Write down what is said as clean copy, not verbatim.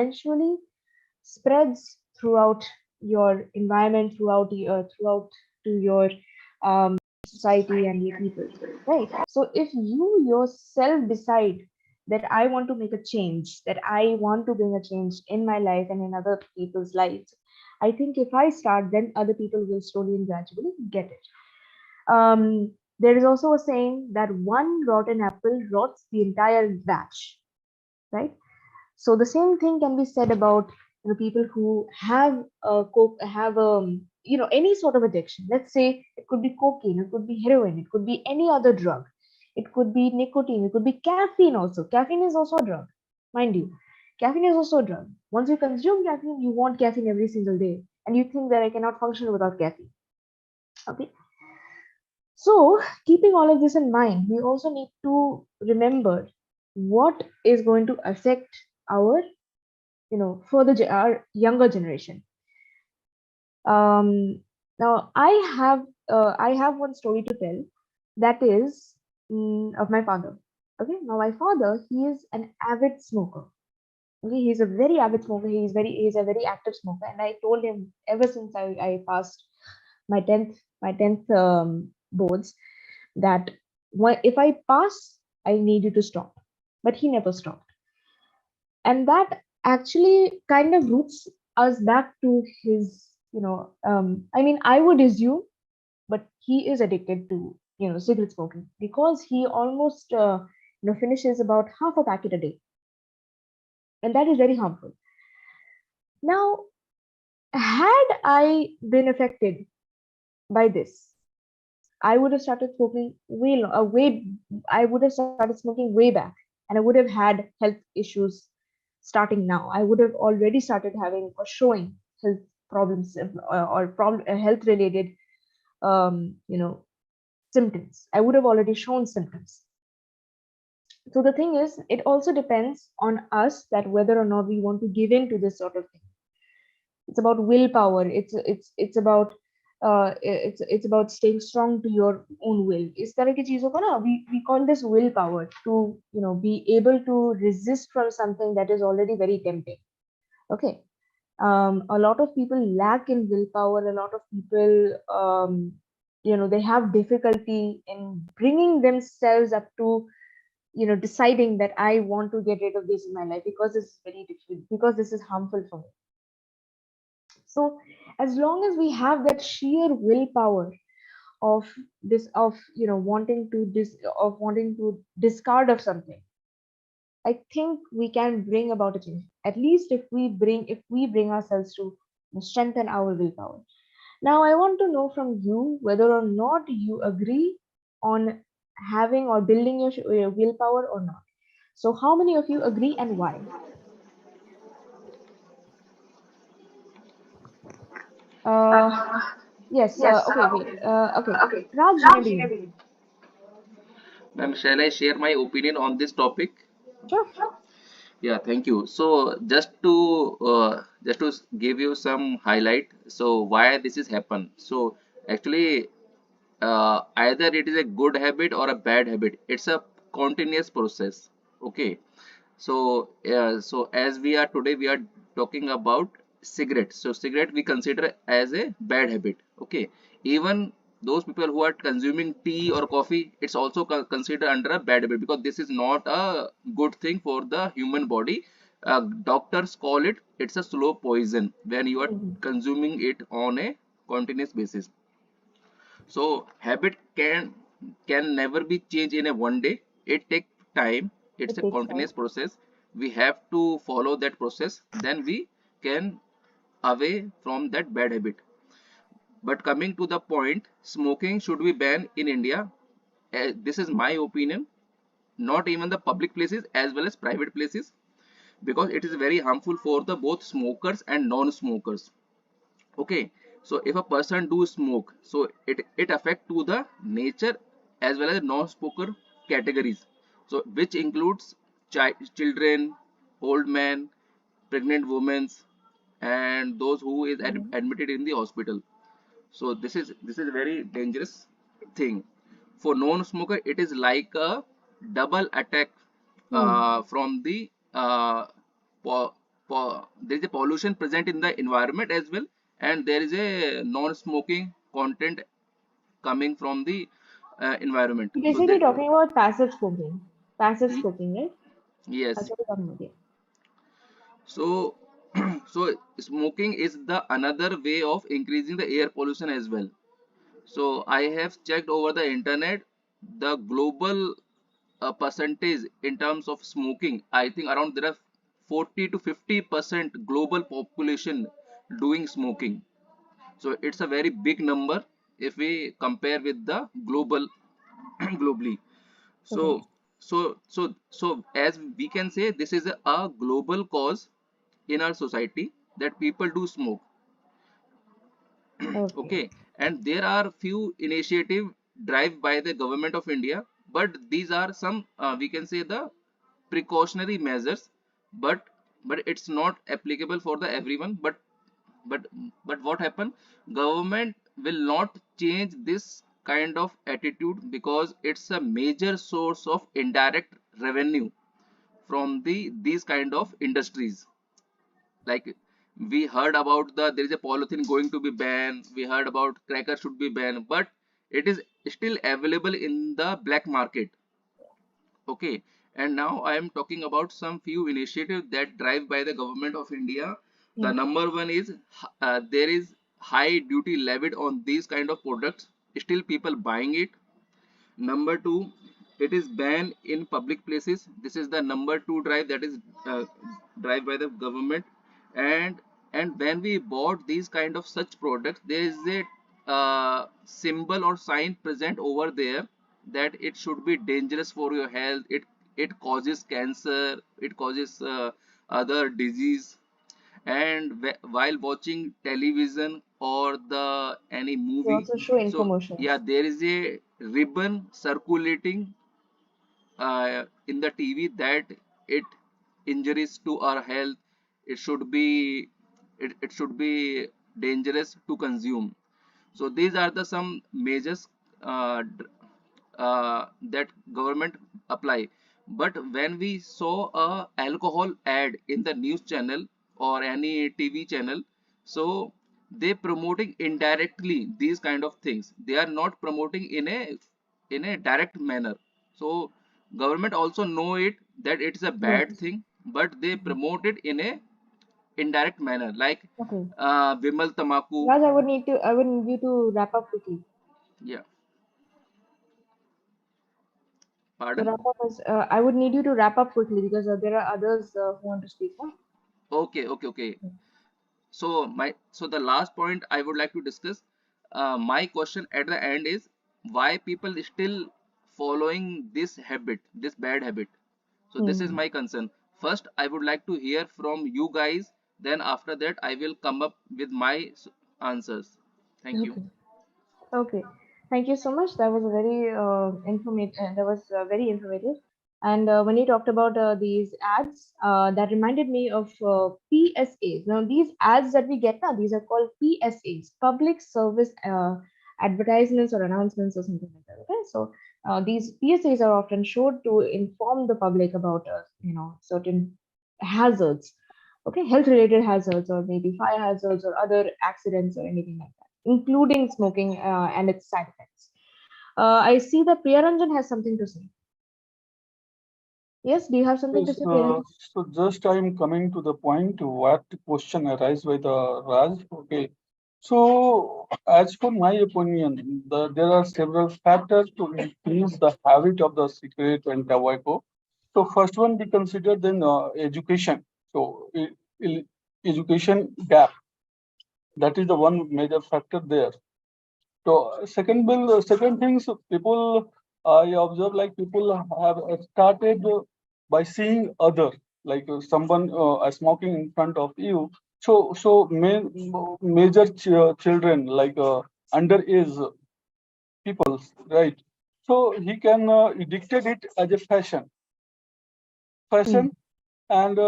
eventually spreads throughout your environment, throughout to your society and your people, right? So if you yourself decide that I want to make a change, that I want to bring a change in my life and in other people's lives, I think if I start, then other people will slowly and gradually get it. There is also a saying that one rotten apple rots the entire batch, right? So the same thing can be said about people who have any sort of addiction. Let's say it could be cocaine, it could be heroin, it could be any other drug, it could be nicotine, it could be caffeine also. Caffeine is also a drug, mind you. Caffeine is also a drug. Once you consume caffeine, you want caffeine every single day, and you think that I cannot function without caffeine. Okay, so keeping all of this in mind, we also need to remember what is going to affect our for the our younger generation. Now I have one story to tell, that is of my father. Okay, now my father, he is an avid smoker. Okay, he's a very avid smoker. He's a very active smoker, and I told him ever since I passed my tenth boards that if I pass, I need you to stop. But he never stopped, and that actually kind of roots us back to his I mean, I would assume, but he is addicted to cigarette smoking, because he almost finishes about half a packet a day, and that is very harmful. Now, had I been affected by this, I would have started smoking I would have started smoking way back, and I would have had health issues starting now. I would have already started having or showing health problems, health related symptoms. I would have already shown symptoms. So the thing is, it also depends on us that whether or not we want to give in to this sort of thing. It's about willpower. It's about staying strong to your own will. इस तरह की चीजों को ना we call this willpower, to be able to resist from something that is already very tempting. Okay. A lot of people lack in willpower. A lot of people they have difficulty in bringing themselves up to deciding that I want to get rid of this in my life, because this is very difficult, because this is harmful for me. So as long as we have that sheer willpower of this of wanting to discard of something, I think we can bring about a change. At least if we bring ourselves to strengthen our willpower. Now I want to know from you whether or not you agree on having or building your willpower or not. So how many of you agree, and why? uh yes, okay, wait, okay, Raj, you can begin. Ma'am, shall I share my opinion on this topic? Sure. Yeah, thank you. So just to give you some highlight, so why this is happen. So actually, either it is a good habit or a bad habit. It's a continuous process. Okay. So as we are today, we are talking about cigarette. So cigarette we consider as a bad habit. Okay. Even those people who are consuming tea or coffee, it's also considered under a bad habit, because this is not a good thing for the human body. Doctors call it's a slow poison when you are Mhm. consuming it on a continuous basis. So habit can never be changed in a one day. It takes time. It's It a takes time. continuous process. We have to follow that process. Then we can away from that bad habit. But coming to the point, smoking should be banned in India. This is my opinion. Not even the public places as well as private places, because it is very harmful for the both smokers and non-smokers. Okay, so if a person do smoke, so it affect to the nature as well as non-smoker categories, so which includes children, old men, pregnant women, and those who is Mhm. admitted in the hospital. So this is a very dangerous thing. For non-smoker, it is like a double attack Hmm. from the there is a pollution present in the environment as well, and there is a non-smoking content coming from the environment. You're So basically that, talking about passive smoking. Passive y- smoking, right? yes. That's what you're talking about, yeah. So so smoking is the another way of increasing the air pollution as well. So I have checked over the internet the global percentage in terms of smoking. I think around there are 40 to 50% global population doing smoking. So it's a very big number if we compare with the global globally. Okay. So as we can say, this is a global cause in our society that people do smoke. Okay. Okay, and there are few initiative drive by the government of India, but these are some we can say the precautionary measures, but it's not applicable for the everyone. But but what happened, government will not change this kind of attitude because it's a major source of indirect revenue from these kind of industries. Like, we heard about there is a polythene going to be banned, we heard about cracker should be banned, but it is still available in the black market. Okay, and now I am talking about some few initiatives that drive by the government of India. The Yeah. number one is there is high duty levied on these kind of products, still people buying it. Number two, it is banned in public places. This is the number two drive that is uh, drive by the government. And when we bought these kind of such products, there is a symbol or sign present over there that it should be dangerous for your health. It causes cancer. It causes other disease. And while watching television or the any They movie, also show so yeah, infomercials. there is a ribbon circulating in the TV that it injuries to our health. It should be it should be dangerous to consume. So these are the some measures that government apply. But when we saw a alcohol ad in the news channel or any TV channel, so they promoting indirectly these kind of things. They are not promoting in a direct manner. So government also know it that it's a bad Yes. thing, but they Mhm. promote it in a indirect manner, like Okay. Vimal Tamaku. Raj, I would need you to wrap up quickly. Yeah, So pardon. wrap up is, I would need you to wrap up quickly because there are others who want to speak, huh? Okay, okay, okay. So the last point I would like to discuss, my question at the end is why people still following this habit, this bad habit. So this is Hmm. my concern. First I would like to hear from you guys, then after that I will come up with my answers. Thank you. Okay. Okay, thank you so much. That was a very informative. That was very informative. And when you talked about these ads, that reminded me of PSAs. Now, these ads that we get now, these are called PSAs, public service advertisements or announcements or something like that. Okay, so these PSAs are often showed to inform the public about certain hazards, okay, health related hazards or maybe fire hazards or other accidents or anything like that, including smoking and its side effects. I see that Priyaranjan has something to say. Yes, do you have something to Yes, say, Priyaranjan? so just I'm coming to the point what question arise by the Raj. Okay. So as for my opinion, there are several factors to increase the habit of the cigarette and tobacco. So first one we consider then education. So education gap, that is the one major factor there. So second things people I observe like people have started by seeing other like someone smoking in front of you. Major children like underage people, right? So he can dictate it as a fashion, Hmm. and